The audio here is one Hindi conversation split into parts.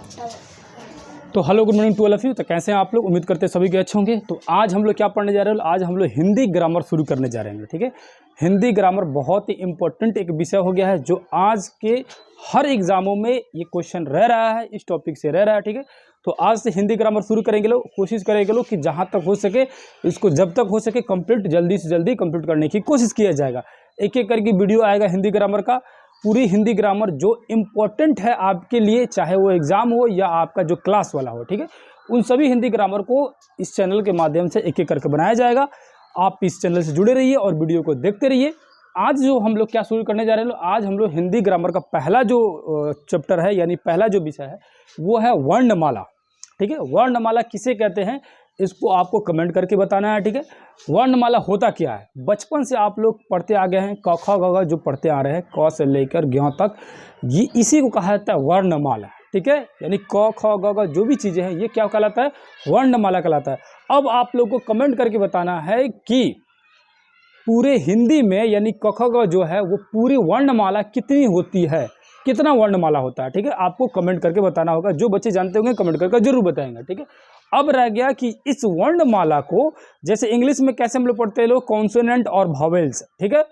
तो hello good morning to all of you. तो कैसे हैं आप लोग? उम्मीद करते हैं सभी के अच्छे होंगे। तो आज हम लोग क्या पढ़ने जा रहे हैं? आज हम लोग हिंदी ग्रामर शुरू करने जा रहे हैं। ठीक है, हिंदी ग्रामर बहुत ही इंपॉर्टेंट एक विषय हो गया है जो आज के हर एग्जामों में ये क्वेश्चन रह रहा है, इस टॉपिक से रह रहा है। ठीक है, तो आज से हिंदी ग्रामर शुरू करेंगे लोग, कोशिश करेंगे लोग कि जहाँ तक हो सके इसको जब तक हो सके कंप्लीट, जल्दी से जल्दी कंप्लीट करने की कोशिश किया जाएगा। एक एक करके वीडियो आएगा हिंदी ग्रामर का, पूरी हिंदी ग्रामर जो इम्पोर्टेंट है आपके लिए, चाहे वो एग्जाम हो या आपका जो क्लास वाला हो। ठीक है, उन सभी हिंदी ग्रामर को इस चैनल के माध्यम से एक एक करके बनाया जाएगा। आप इस चैनल से जुड़े रहिए और वीडियो को देखते रहिए। आज जो हम लोग क्या शुरू करने जा रहे हैं, आज हम लोग हिंदी ग्रामर का पहला जो चैप्टर है, यानी पहला जो विषय है वो है वर्णमाला। ठीक है, वर्णमाला किसे कहते हैं इसको आपको कमेंट करके बताना है। ठीक है, वर्णमाला होता क्या है? बचपन से आप लोग पढ़ते आ गए हैं, क ख ग घ जो पढ़ते आ रहे हैं, क से लेकर ज्ञ तक, ये इसी को कहा जाता है वर्णमाला। ठीक है, यानी क ख ग घ जो भी चीज़ें हैं ये क्या कहलाता है? वर्णमाला कहलाता है। अब आप लोग को कमेंट करके बताना है कि पूरे हिंदी में यानी क ख ग जो है वो पूरी वर्णमाला कितनी होती है, कितना वर्णमाला होता है। ठीक है, आपको कमेंट करके बताना होगा। जो बच्चे जानते होंगे कमेंट करके जरूर बताएंगे। ठीक है, अब रह गया कि इस वर्णमाला को जैसे इंग्लिश में कैसे हम लोग पढ़ते हैं लोग, कॉन्सोनेंट और वॉवेल्स। ठीक है,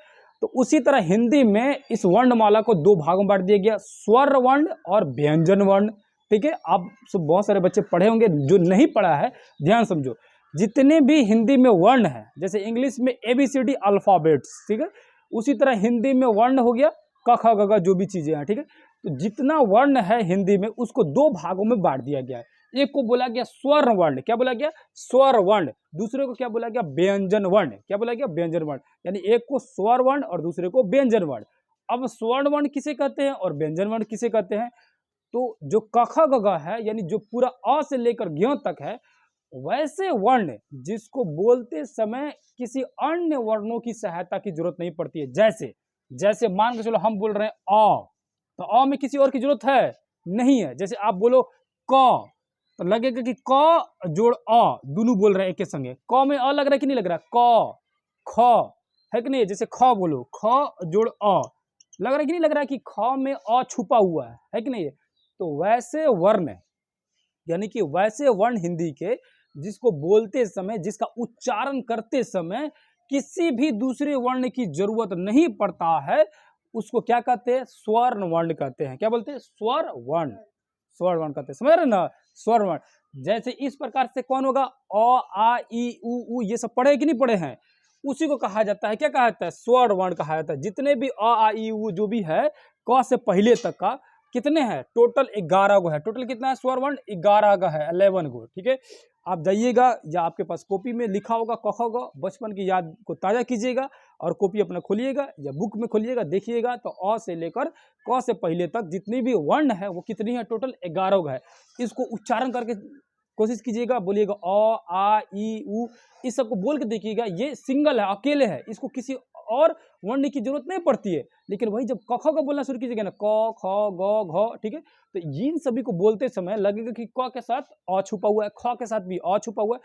तो उसी तरह हिंदी में इस वर्णमाला को दो भागों में बांट दिया गया, स्वर वर्ण और व्यंजन वर्ण। ठीक है, आप सब बहुत सारे बच्चे पढ़े होंगे, जो नहीं पढ़ा है ध्यान समझो। जितने भी हिंदी में वर्ण है, जैसे इंग्लिश में ABCD अल्फ़ाबेट्स, ठीक है, उसी तरह हिंदी में वर्ण हो गया क ख ग घ जो भी चीज़ें हैं। ठीक है, तो जितना वर्ण है हिंदी में उसको दो भागों में बांट दिया गया है। एक को बोला गया स्वर वर्ण, क्या बोला गया? स्वर वर्ण। दूसरे को क्या बोला गया? व्यंजन वर्ण। क्या बोला गया? व्यंजन वर्ण। यानी एक को स्वर वर्ण और दूसरे को व्यंजन वर्ण। अब स्वर्ण वर्ण किसे कहते हैं और व्यंजन वर्ण किसे कहते हैं? तो जो क ख ग घ है, यानी जो पूरा अ से लेकर ज्ञ तक है, वैसे वर्ण जिसको बोलते समय किसी अन्य वर्णों की सहायता की जरूरत नहीं पड़ती है। जैसे जैसे मान के चलो हम बोल रहे हैं अ, तो अ में किसी और की जरूरत है? नहीं है। जैसे आप बोलो क, तो लगेगा कि क जोड़ अ, दोनों बोल रहे हैं एक के संगे। क में अ लग रहा है कि नहीं लग रहा? क ख है कि नहीं? जैसे ख बोलो, ख जोड़ अ, लग रहा है कि नहीं लग रहा है कि ख में अ छुपा हुआ है कि नहीं? तो वैसे वर्ण, यानी कि वैसे वर्ण हिंदी के जिसको बोलते समय, जिसका उच्चारण करते समय किसी भी दूसरे वर्ण की जरूरत नहीं पड़ता है, उसको क्या कहते हैं? स्वर्ण वर्ण कहते हैं। क्या बोलते हैं? स्वर वर्ण। स्वर वर्ण कहते हैं, समझ रहे ना? स्वर वर्ण। जैसे इस प्रकार से कौन होगा? अ आ इ उ ये सब पढ़े कि नहीं पढ़े हैं? उसी को कहा जाता है, क्या कहा जाता है? स्वर वर्ण कहा जाता है। जितने भी अ आ इ उ जो भी है, क से पहले तक का कितने हैं? टोटल 11 गो है। टोटल कितना है? स्वर वर्ण 11 का है, 11 गो। ठीक है, आप जाइएगा या आपके पास कॉपी में लिखा होगा क ख ग, बचपन की याद को ताज़ा कीजिएगा और कॉपी अपना खोलिएगा या बुक में खोलिएगा, देखिएगा तो अ से लेकर क से पहले तक जितनी भी वर्ण है वो कितनी है? टोटल 11 गो है। इसको उच्चारण करके कोशिश कीजिएगा, बोलिएगा अ आ इ उ, इस सबको बोल के देखिएगा। ये सिंगल है, अकेले है, इसको किसी और वर्ण की जरूरत नहीं पड़ती है। लेकिन वही जब क ख ग बोलना शुरू कीजिएगा ना, क ख ग घ, ठीक है, तो इन सभी को बोलते समय लगेगा कि क के साथ अ छुपा हुआ है, ख के साथ भी अ छुपा हुआ है।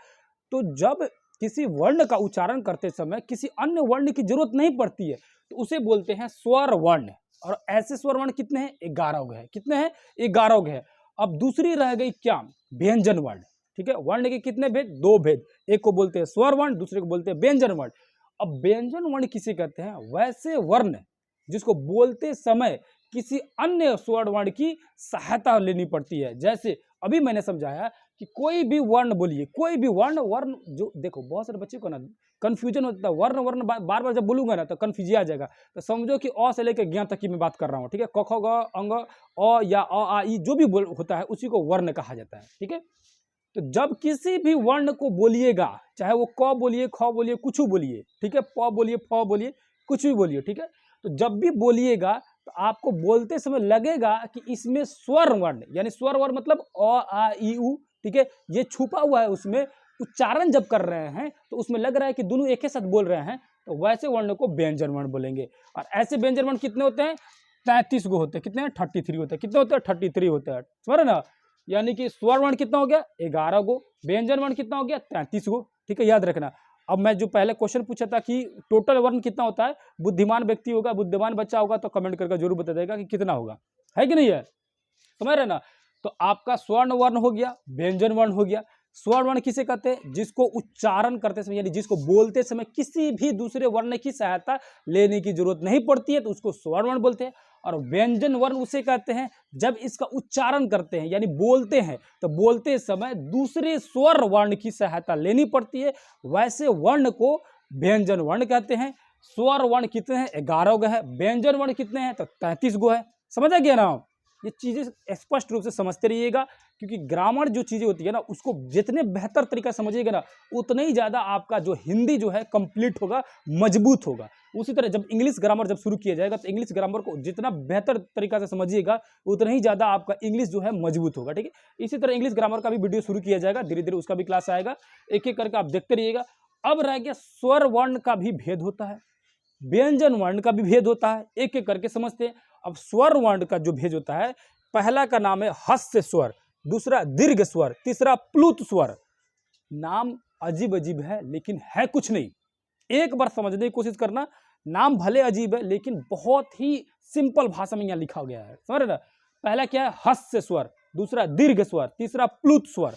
तो जब किसी वर्ण का उच्चारण करते समय किसी अन्य वर्ण की जरूरत नहीं पड़ती है तो उसे बोलते हैं स्वर वर्ण। और ऐसे स्वर वर्ण कितने हैं? 11 गो है। कितने हैं? 11 गो है। अब दूसरी रह गई क्या? व्यंजन वर्ण। ठीक है, वर्ण के कितने भेद? 2 भेद। एक को बोलते हैं स्वर वर्ण, दूसरे को बोलते हैं व्यंजन वर्ण। अब व्यंजन वर्ण किसे कहते हैं? वैसे वर्ण जिसको बोलते समय किसी अन्य स्वर वर्ण की सहायता लेनी पड़ती है। जैसे अभी मैंने समझाया कि कोई भी वर्ण बोलिए, कोई भी वर्ण, वर्ण जो देखो बहुत सारे बच्चे को ना कंफ्यूजन होता है, वर्ण वर्ण बार बार जब बोलूंगा ना तो कंफ्यूजन आ जाएगा। तो समझो कि अ से लेकर ज्ञ तक की मैं बात कर रहा हूँ। ठीक है, क ख ग अंग अ या अ आ इ जो भी होता है उसी को वर्ण कहा जाता है। ठीक है, तो जब किसी भी वर्ण को बोलिएगा, चाहे वो क बोलिए, ख बोलिए, कुछ बोलिए, ठीक है, प बोलिए, फ बोलिए, कुछ भी बोलिए, ठीक है, तो जब भी बोलिएगा तो आपको बोलते समय लगेगा कि इसमें स्वर वर्ण, यानी स्वर वर्ण मतलब अ आ इ उ, ठीक है, ये छुपा हुआ है। उसमें उच्चारण जब कर रहे हैं तो उसमें लग रहा है कि दोनों एक ही साथ बोल रहे हैं, तो वैसे वर्ण को व्यंजन वर्ण बोलेंगे। और ऐसे व्यंजन वर्ण कितने होते हैं? 33 गो होते हैं। कितने हैं? 33 होते हैं। कितने होते हैं? 33 होते हैं। समझ रहे ना? यानी कि स्वर वर्ण कितना हो गया? 11 गो। व्यंजन वर्ण कितना हो गया? 33 गो। ठीक है, याद रखना। अब मैं जो पहले क्वेश्चन पूछा था कि टोटल वर्ण कितना होता है, बुद्धिमान व्यक्ति होगा, बुद्धिमान बच्चा होगा तो कमेंट करके जरूर बता देगा कि कितना होगा, है कि नहीं है? समझ रहे ना? तो आपका स्वर्ण वर्ण हो गया, व्यंजन वर्ण हो गया। स्वर्ण वर्ण किसे कहते हैं? जिसको उच्चारण करते समय यानी जिसको बोलते समय किसी भी दूसरे वर्ण की सहायता लेने की जरूरत नहीं पड़ती है, तो उसको स्वर्ण वर्ण बोलते हैं। और व्यंजन वर्ण उसे कहते हैं जब इसका उच्चारण करते हैं यानी बोलते हैं तो बोलते समय दूसरे स्वर वर्ण की सहायता लेनी पड़ती है, वैसे वर्ण को व्यंजन वर्ण कहते हैं। स्वर वर्ण कितने हैं? 11 गो है। व्यंजन वर्ण कितने हैं? तो 33 गो है। समझ आ गया ना? ये चीज़ें स्पष्ट रूप से समझते रहिएगा, क्योंकि ग्रामर जो चीज़ें होती है ना, उसको जितने बेहतर तरीका समझिएगा ना, उतने ही ज़्यादा आपका जो हिंदी जो है कंप्लीट होगा, मजबूत होगा। उसी तरह जब इंग्लिश ग्रामर जब शुरू किया जाएगा, तो इंग्लिश ग्रामर को जितना बेहतर तरीका से समझिएगा, उतना ही ज़्यादा आपका इंग्लिश जो है मजबूत होगा। ठीक है, इसी तरह इंग्लिश ग्रामर का भी वीडियो शुरू किया जाएगा, धीरे धीरे उसका भी क्लास आएगा, एक एक करके आप देखते रहिएगा। अब रह गया स्वर वर्ण का भी भेद होता है, व्यंजन वर्ण का भी भेद होता है, एक एक करके समझते हैं। अब स्वर वर्ण का जो भेद होता है, पहला का नाम है हस्य स्वर, दूसरा दीर्घ स्वर, तीसरा प्लुत स्वर। नाम अजीब अजीब है लेकिन है कुछ नहीं, एक बार समझने की कोशिश करना। नाम भले अजीब है लेकिन बहुत ही सिंपल भाषा में यहाँ लिखा गया है, समझ रहे ना? पहला क्या है? हस्य स्वर, दूसरा दीर्घ स्वर, तीसरा प्लुत स्वर।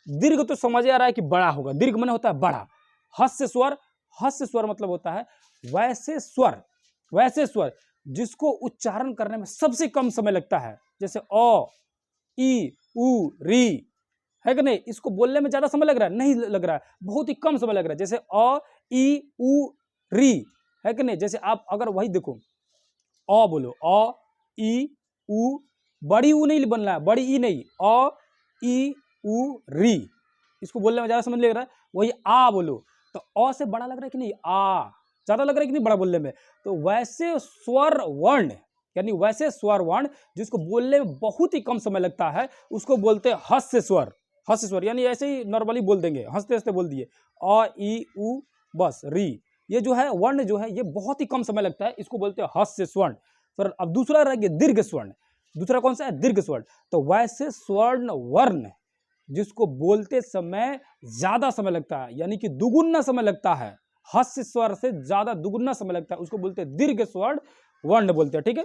दीर्घ तो समझ आ रहा है कि बड़ा होगा, दीर्घ माने होता है बड़ा। हस्य स्वर, हस्य स्वर मतलब होता है वैसे स्वर, वैसे स्वर जिसको उच्चारण करने में सबसे कम समय लगता है, जैसे अ, ई, उ, री, है कि नहीं? इसको बोलने में ज्यादा समय लग रहा है? नहीं लग रहा है, बहुत ही कम समय लग रहा है। जैसे अ, ई, उ, री, है कि नहीं? जैसे आप अगर वही देखो, अ बोलो, अ, ई, उ, बड़ी उ नहीं बनना है, बड़ी ई नहीं, अ, ई, उ, री, इसको बोलने में ज्यादा समय लग रहा है। वही आ बोलो, तो अ से बड़ा लग रहा है कि नहीं? आ ज्यादा लग रहा है कि नहीं बड़ा बोलने में? तो वैसे स्वर वर्ण यानी वैसे स्वर वर्ण जिसको बोलने में बहुत ही कम समय लगता है, उसको बोलते हैं हस्य स्वर। हस्य स्वर यानी ऐसे ही नॉर्मली बोल देंगे, हंसते हंसते बोल दिए, अ, ई, उ, बस, री। ये जो है वर्ण जो है ये बहुत ही कम समय लगता है, इसको बोलते हैं हस्य स्वर्ण। सर अब दूसरा रह गया दीर्घ स्वर्ण। दूसरा कौन सा है? दीर्घ स्वर्ण। तो वैसे स्वर्ण वर्ण जिसको बोलते समय ज्यादा समय लगता है, यानी कि दुगुना समय लगता है, हस्य स्वर से ज्यादा दुगुना समय लगता है, उसको बोलते हैं दीर्घ स्वर्ण वर्ण बोलते हैं। ठीक है,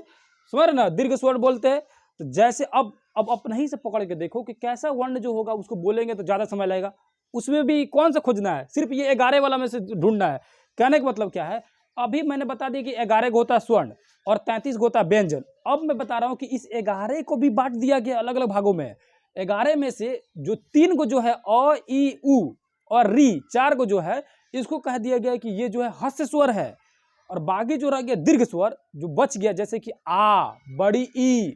समझ रहे ना? दीर्घ स्वर्ण बोलते हैं। तो जैसे अब अपने ही से पकड़ के देखो कि कैसा वर्ण जो होगा उसको बोलेंगे तो ज्यादा समय लगेगा, उसमें भी कौन सा खोजना है? सिर्फ ये 11 वाला में से ढूंढना है। कहने का मतलब क्या है? अभी मैंने बता दिया कि 11 को होता है स्वर्ण और 33 को होता है व्यंजन। अब मैं बता रहा हूं कि इस 11 को भी बांट दिया गया अलग अलग भागों में। 11 में से जो 3 को जो है अ, ई, उ और री, 4 को जो है इसको कह दिया गया कि ये जो है हस्य स्वर है। और बाकी जो रह गया दीर्घ स्वर जो बच गया, जैसे कि आ, बड़ी ई,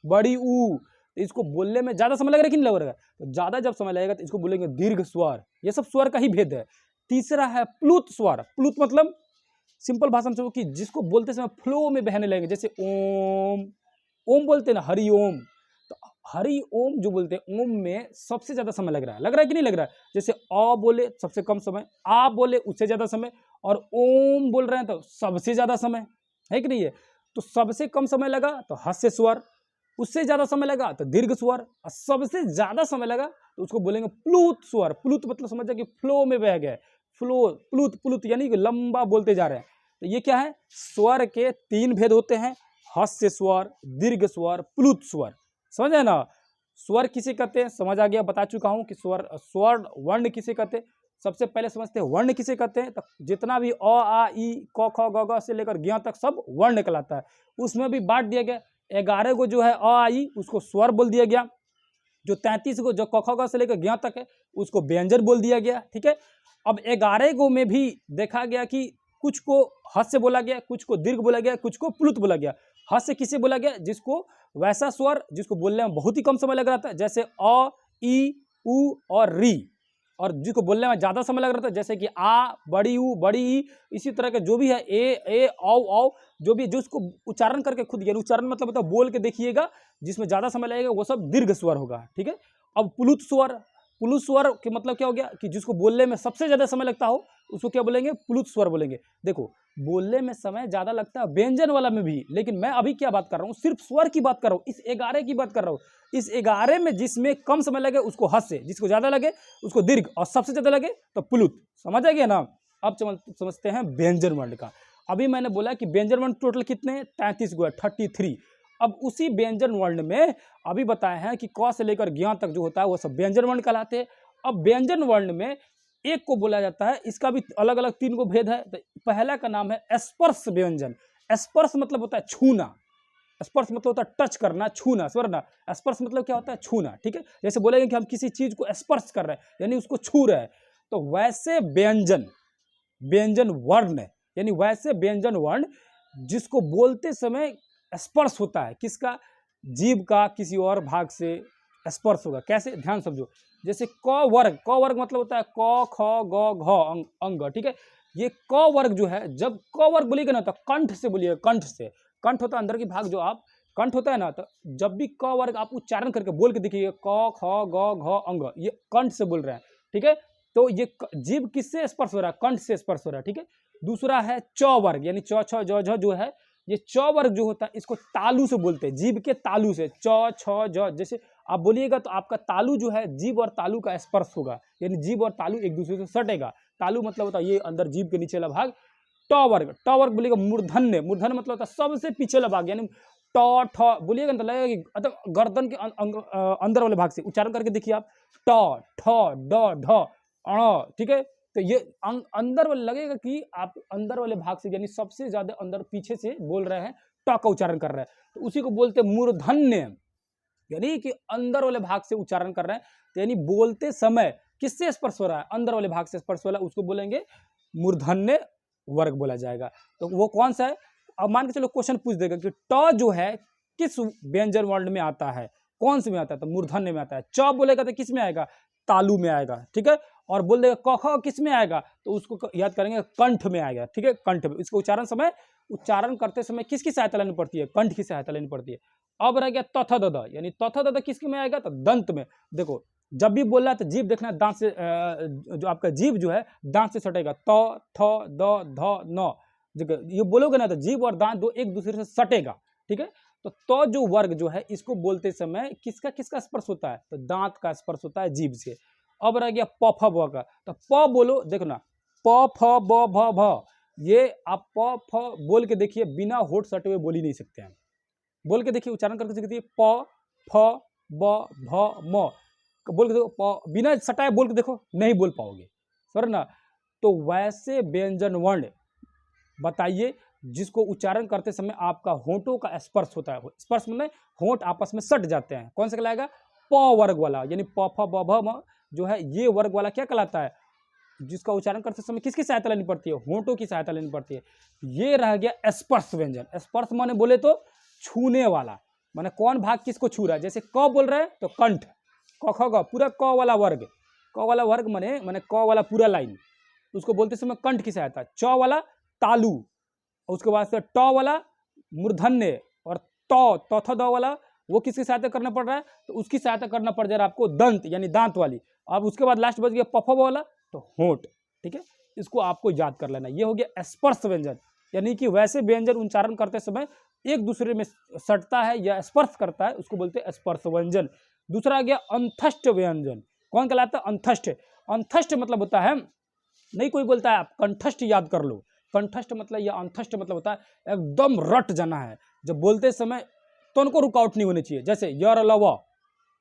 बड़ी ऊ, तो इसको बोलने में ज्यादा समय लगेगा कि नहीं लगेगा? तो ज्यादा जब समय लगेगा तो इसको बोलेंगे दीर्घ स्वर। ये सब स्वर का ही भेद है। तीसरा है प्लुत स्वर। प्लुत मतलब सिंपल भाषा में कि जिसको बोलते समय फ्लो में बहने लगेंगे, जैसे ओम, ओम बोलते हैं ना, हरि ओम। तो हरि ओम जो बोलते हैं, ओम में सबसे ज्यादा समय लग रहा है कि नहीं लग रहा है? जैसे अ बोले सबसे कम समय, आ बोले उससे ज्यादा समय, और ओम बोल रहे हैं तो सबसे ज्यादा समय, है कि नहीं है? तो सबसे कम समय लगा तो हस्य स्वर, उससे ज्यादा समय लगा तो दीर्घ स्वर, और सबसे ज्यादा समय लगा तो उसको बोलेंगे प्लुत स्वर। प्लुत मतलब समझ जाए कि फ्लो में बह गए, फ्लो, प्लुत, प्लुत यानी कि लंबा बोलते जा रहे हैं। तो ये क्या है? स्वर के 3 भेद होते हैं, हस्य स्वर, दीर्घ स्वर, प्लुत स्वर। समझ है ना? स्वर किसे कहते हैं समझ आ गया, बता चुका हूं कि स्वर वर्ण किसे कहते हैं। सबसे पहले समझते हैं वर्ण किसे कहते हैं। तो जितना भी अ, आ, ई, क, ख, ग, घ से लेकर ज्ञ तक सब वर्ण कहलाता है। उसमें भी बांट दिया गया, 11 को जो है अ, आ, ई उसको स्वर बोल दिया गया, जो 33 को जो क, ख, ग से लेकर ज्ञ तक है उसको व्यंजन बोल दिया गया। ठीक है, अब 11 को में भी देखा गया कि कुछ को हस्य बोला गया, कुछ को दीर्घ बोला गया, कुछ को प्लुत बोला गया। हस्य किसे बोला गया? जिसको वैसा स्वर जिसको बोलने में बहुत ही कम समय लग रहा था, जैसे अ, ई, उ और री। और जिसको बोलने में ज्यादा समय लग रहा था, जैसे कि आ, बड़ी ऊ, बड़ी ई, इसी तरह के जो भी है ए, औ, औ, जो भी, जो उसको उच्चारण करके खुद, यानी उच्चारण मतलब बोल के देखिएगा, जिसमें ज्यादा समय लगेगा वो सब दीर्घ स्वर होगा। ठीक है, अब प्लुत स्वर। प्लुत स्वर के मतलब क्या हो गया कि जिसको बोलने में सबसे ज्यादा समय लगता हो उसको क्या बोलेंगे? प्लुत स्वर बोलेंगे। देखो, बोलने में समय ज्यादा लगता है व्यंजन वाला में भी, लेकिन मैं अभी क्या बात कर रहा हूँ? सिर्फ स्वर की बात कर रहा हूँ, इस 11 की बात कर रहा हूँ। इस 11 में जिसमें कम समय लगे उसको हस्य, जिसको ज्यादा लगे उसको दीर्घ, और सबसे ज्यादा लगे तो प्लुत। समझ आ गया ना? अब समझते हैं व्यंजन वर्ण का। अभी मैंने बोला कि व्यंजन वर्ण टोटल कितने हैं? 33 गो है, 33। अब उसी व्यंजन वर्ण में अभी बताए हैं कि क से लेकर ज्ञ तक जो होता है वो सब व्यंजन वर्ण कहलाते हैं। अब व्यंजन वर्ण में एक को बोला जाता है, इसका भी अलग अलग 3 को भेद है। तो पहला का नाम है स्पर्श व्यंजन। स्पर्श मतलब होता है छूना, स्पर्श मतलब होता है टच करना, छूना, स्वर्णा। स्पर्श मतलब क्या होता है? छूना, ठीक है। जैसे बोलेंगे कि हम किसी चीज को स्पर्श कर रहे हैं, यानी उसको छू रहे हैं। तो वैसे व्यंजन, व्यंजन वर्ण, यानी वैसे व्यंजन वर्ण जिसको बोलते समय स्पर्श होता है, किसका? जीभ का किसी और भाग से स्पर्श होगा। कैसे? ध्यान समझो। जैसे क वर्ग, क वर्ग मतलब होता है क ख ग घ अंग, ठीक है। ये क वर्ग जो है, जब क वर्ग बोलिएगा ना तो कंठ से बोलिएगा, कंठ से। कंठ होता है अंदर की भाग, जो आप कंठ होता है ना, तो जब भी क वर्ग आप उच्चारण करके बोल के देखिए, क ख ग घ अंग, ये कंठ से बोल रहे हैं, ठीक है। तो ये जीभ किससे स्पर्श हो रहा है? कंठ से स्पर्श हो रहा है, ठीक है। दूसरा है च वर्ग, यानी च छ ज झ जो है, ये च वर्ग जो होता है इसको तालु से बोलते हैं, जीभ के तालु से। च छ ज, जैसे आप बोलिएगा तो आपका तालु जो है, जीभ और तालु का स्पर्श होगा, यानी जीभ और तालु एक दूसरे से सटेगा। तालु मतलब होता है ये अंदर जीभ के नीचे वाला भाग। ट वर्ग, ट वर्ग बोलिएगा मूर्धन्य, मूर्धन्य मतलब होता है सबसे पीछे वाला भाग, यानी ट ठ बोलिएगा ना तो लगेगा कि मतलब गर्दन के अंदर वाले भाग से। उच्चारण करके देखिए आप, ट ठ ड ढ अण, ठीक है। तो ये अंदर वाले लगेगा कि आप अंदर वाले भाग से, यानी सबसे ज्यादा अंदर पीछे से बोल रहे हैं, ट का उच्चारण कर रहे हैं, तो उसी को बोलते हैं मूर्धन्य, यानी कि अंदर वाले भाग से उच्चारण कर रहे हैं। तो यानी बोलते समय किससे स्पर्श हो रहा है? अंदर वाले भाग से स्पर्श हो रहा है, उसको बोलेंगे मूर्धन्य वर्ग बोला जाएगा। तो वो कौन सा है? अब मान के चलो क्वेश्चन पूछ देगा कि ट जो है किस व्यंजन वर्ण में आता है, कौन से में आता है? तो मूर्धन्य में आता है। च बोलेगा तो किस में आएगा? तालु में आएगा, ठीक है। और बोल देगा क ख किस में आएगा? तो उसको याद करेंगे कंठ में आएगा, ठीक है, कंठ में। इसको उच्चारण करते समय किसकी सहायता लेनी पड़ती है? कंठ की सहायता लेनी पड़ती है। अब रह गया तथ दद, यानी तथ दद किसके में आएगा? तो दंत में। देखो जब भी बोल रहा है तो जीभ देखना, दांत से जो आपका जीभ जो है दांत से सटेगा। त थ द ध न, ये बोलोगे ना तो जीभ और दांत दो एक दूसरे से सटेगा, ठीक है। तो जो वर्ग जो है इसको बोलते समय किसका किसका स्पर्श होता है? तो दांत का स्पर्श होता है जीभ से। अब रह गया प फ ब का। तो प बोलो, देखो ना, प फ ब भ भ, ये आप प फ बोल के देखिए, बिना होठ सटे हुए बोल ही नहीं सकते हैं। बोल के देखिए, उच्चारण करके देखिए, प फ ब भ म, बोल के देखो, बिना सटाए बोल के देखो, नहीं बोल पाओगे, सर ना। तो वैसे व्यंजन वर्ण बताइए जिसको उच्चारण करते समय आपका होंठों का स्पर्श होता है। स्पर्श मतलब होंठ आपस में सट जाते हैं। कौन सा कहलाएगा? प वर्ग वाला, यानी प फ ब भ म जो है, ये वर्ग वाला क्या कहलाता है? जिसका उच्चारण करते समय किसकी सहायता लेनी पड़ती है? होंठों की सहायता लेनी पड़ती है। ये रह गया स्पर्श व्यंजन। स्पर्श माने बोले तो छूने वाला, माने कौन भाग किसको छू रहा है। जैसे क बोल रहे हैं तो कंठ, क ख ग पूरा क वाला वर्ग, क वाला वर्ग माने क वाला पूरा लाइन, उसको बोलते समय कंठ की सहायता। च वाला तालु, उसके बाद से ट वाला मूर्धन्य, और तथ द वाला वो किसकी सहायता करना पड़ रहा है? तो उसकी सहायता करना पड़ जा रहा है आपको दंत, यानी दांत वाली। अब उसके बाद लास्ट बच गया प फ वाला, तो होंठ, ठीक है। इसको आपको याद कर लेना। ये हो गया स्पर्श व्यंजन, यानी कि वैसे व्यंजन उच्चारण करते समय एक दूसरे में सटता है या स्पर्श करता है, उसको बोलते हैं स्पर्श व्यंजन। दूसरा आ गया अंतष्ट व्यंजन। कौन कहलाता है? अंतष्ट। अंतष्ट मतलब होता है, नहीं कोई बोलता है आप कंठस्थ याद कर लो, कंठस्थ मतलब या अंतष्ट मतलब होता है एकदम रट जाना है। जब बोलते समय तो उनको रुकावट नहीं होनी चाहिए। जैसे य र ल व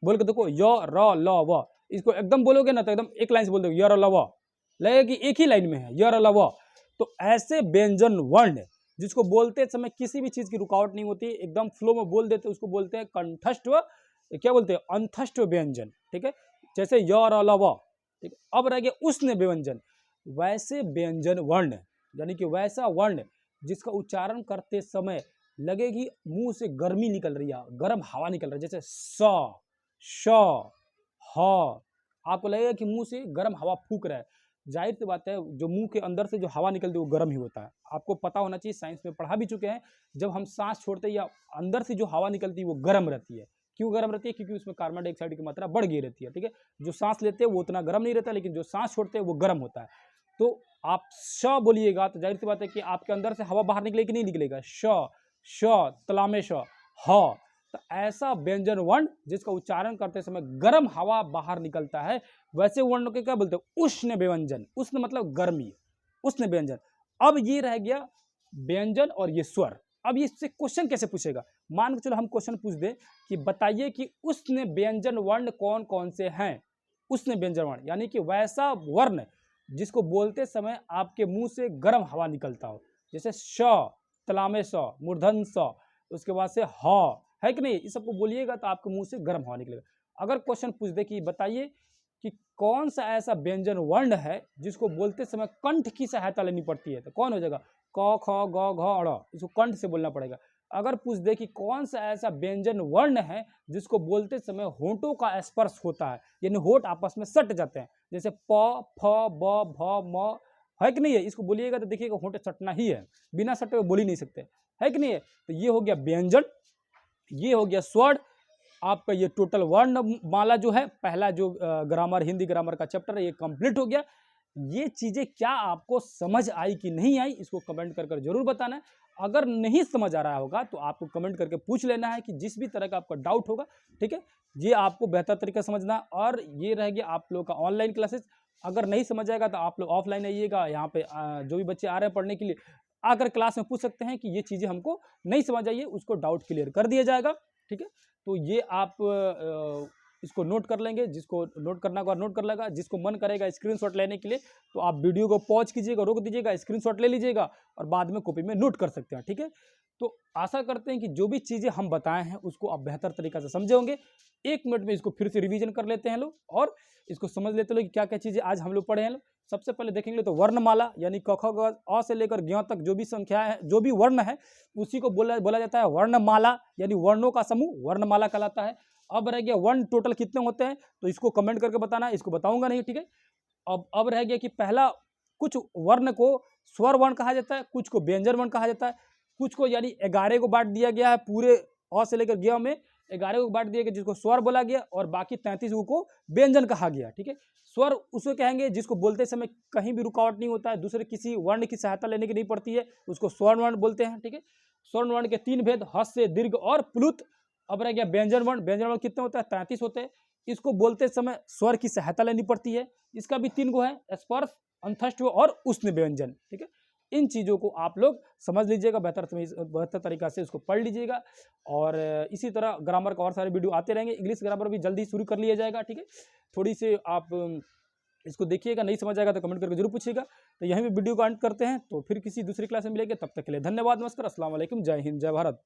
बोल के देखो, य र ल व, इसको एकदम बोलोगे ना तो एकदम एक लाइन से बोल दो, य र ल व, लगेगा कि एक ही लाइन में है, य र ल व। तो ऐसे व्यंजन वर्ण जिसको बोलते समय किसी भी चीज की रुकावट नहीं होती, एकदम फ्लो में बोल देते, उसको बोलते हैं कंठस्थ, क्या बोलते हैं? अंतष्ट व्यंजन, ठीक है। जैसे य र ल व, ठीक है। अब रह गया उष्ण व्यंजन। वैसे व्यंजन वर्ण, यानी कि वैसा वर्ण जिसका उच्चारण करते समय लगेगी मुंह से गर्मी निकल रही है, गर्म हवा निकल रही है। जैसे स, श, ह, आपको लगेगा कि मुंह से गर्म हवा फूक रहा है। जाहिर सी बात है, जो मुंह के अंदर से जो हवा निकलती है वो गर्म ही होता है। आपको पता होना चाहिए, साइंस में पढ़ा भी चुके हैं, जब हम सांस छोड़ते हैं या अंदर से जो हवा निकलती है वो गर्म रहती है। क्यों गर्म रहती है? क्योंकि उसमें कार्बन डाइऑक्साइड की मात्रा बढ़ गई रहती है, ठीक है। जो सांस लेते हैं वो उतना गर्म नहीं रहता, लेकिन जो सांस छोड़ते हैं वो गर्म होता है। तो आप श बोलिएगा तो जाहिर सी बात है कि आपके अंदर से हवा बाहर निकलेगी, नहीं निकलेगा। श तलामे श, ह। तो ऐसा व्यंजन वर्ण जिसका उच्चारण करते समय गर्म हवा बाहर निकलता है, वैसे वर्ण के क्या बोलते हैं? उष्ण व्यंजन। उष्ण मतलब गर्मी, उष्ण व्यंजन। अब ये रह गया व्यंजन और ये स्वर। अब इससे क्वेश्चन कैसे पूछेगा, मान के चलो हम क्वेश्चन पूछ दें कि बताइए कि उष्ण व्यंजन वर्ण कौन कौन से हैं। उष्ण व्यंजन वर्ण यानी कि वैसा वर्ण जिसको बोलते समय आपके मुंह से गर्म हवा निकलता हो, जैसे श, तलामे स, मूर्धन स, उसके बाद से ह, है कि नहीं, इस सबको बोलिएगा तो आपके मुंह से गर्म हवा निकलेगा। अगर क्वेश्चन पूछ दे कि बताइए कि कौन सा ऐसा व्यंजन वर्ण है जिसको बोलते समय कंठ की सहायता लेनी पड़ती है, तो कौन हो जाएगा, क, ख, ग, घ, ड़, इसको कंठ से बोलना पड़ेगा। अगर पूछ दे कि कौन सा ऐसा व्यंजन वर्ण है जिसको बोलते समय होंठों का स्पर्श होता है, यानी होंठ आपस में सट जाते हैं, जैसे प, फ, ब, भ, म, है कि नहीं है, इसको बोलिएगा तो देखिएगा होंठ सटना ही है, बिना सटे हुए बोल ही नहीं सकते, है कि नहीं है। तो ये हो गया व्यंजन, ये हो गया स्वर। आपका ये टोटल वर्ण माला जो है, पहला जो ग्रामर, हिंदी ग्रामर का चैप्टर है, ये कंप्लीट हो गया। ये चीज़ें क्या आपको समझ आई कि नहीं आई, इसको कमेंट कर जरूर बताना है। अगर नहीं समझ आ रहा होगा तो आपको कमेंट करके पूछ लेना है कि जिस भी तरह का आपका डाउट होगा, ठीक है, ये आपको बेहतर तरीका समझना। और ये रह गया आप लोग का ऑनलाइन क्लासेस, अगर नहीं समझ आएगा तो आप लोग ऑफलाइन आइएगा, यहाँ पे जो भी बच्चे आ रहे हैं पढ़ने के लिए आकर क्लास में पूछ सकते हैं कि ये चीज़ें हमको नहीं समझ आइए, उसको डाउट क्लियर कर दिया जाएगा, ठीक है। तो ये आप इसको नोट कर लेंगे, जिसको नोट करना होगा नोट कर लेगा, जिसको मन करेगा स्क्रीनशॉट लेने के लिए तो आप वीडियो को पॉज कीजिएगा, रोक दीजिएगा, स्क्रीनशॉट ले लीजिएगा और बाद में कॉपी में नोट कर सकते हैं, ठीक है। तो आशा करते हैं कि जो भी चीज़ें हम बताए हैं उसको आप बेहतर तरीक़ा से समझे होंगे। 1 मिनट में इसको फिर से रिवीजन कर लेते हैं लोग और इसको समझ लेते लोग कि क्या क्या चीज़ें आज हम लोग पढ़े हैं। सबसे पहले देखेंगे तो वर्णमाला यानी क ख ग अ से लेकर ज्ञ तक जो भी संख्या है, जो भी वर्ण है, उसी को बोला जाता है वर्णमाला, यानी वर्णों का समूह वर्णमाला कहलाता है। अब रह गया वर्ण टोटल कितने होते हैं, तो इसको कमेंट करके बताना है, इसको बताऊंगा नहीं, ठीक है। अब रह गया कि पहला कुछ वर्ण को स्वर वर्ण कहा जाता है, कुछ को व्यंजन वर्ण कहा जाता है, कुछ को यानी 11 को बांट दिया गया है, पूरे अ से लेकर ज्ञ में 11 को बांट दिया गया जिसको स्वर बोला गया, और बाकी 33 को व्यंजन कहा गया, ठीक है। स्वर उसको कहेंगे जिसको बोलते समय कहीं भी रुकावट नहीं होता है, दूसरे किसी वर्ण की सहायता लेने की नहीं पड़ती है, उसको स्वर्ण वर्ण बोलते हैं, ठीक है। स्वर्ण वर्ण के 3 भेद, हस्य, दीर्घ और प्लुत। अब रह गया व्यंजन वर्ण। व्यंजन वर्ण कितने होता है, 33 होते हैं। इसको बोलते समय स्वर की सहायता लेनी पड़ती है, इसका भी 3 गो है, स्पर्श, अंतस्थ और उष्ण व्यंजन, ठीक है। इन चीज़ों को आप लोग समझ लीजिएगा, बेहतर तरीका से उसको पढ़ लीजिएगा। और इसी तरह ग्रामर का और सारे वीडियो आते रहेंगे। इंग्लिश ग्रामर भी जल्दी शुरू कर लिया जाएगा, ठीक है। थोड़ी सी आप इसको देखिएगा, नहीं समझ आएगा तो कमेंट करके जरूर पूछिएगा। तो यहीं भी वीडियो को एंड करते हैं, तो फिर किसी दूसरी क्लास में मिलेंगे, तब तक के लिए धन्यवाद, नमस्कार, अस्सलाम वालेकुम, जय हिंद, जय भारत।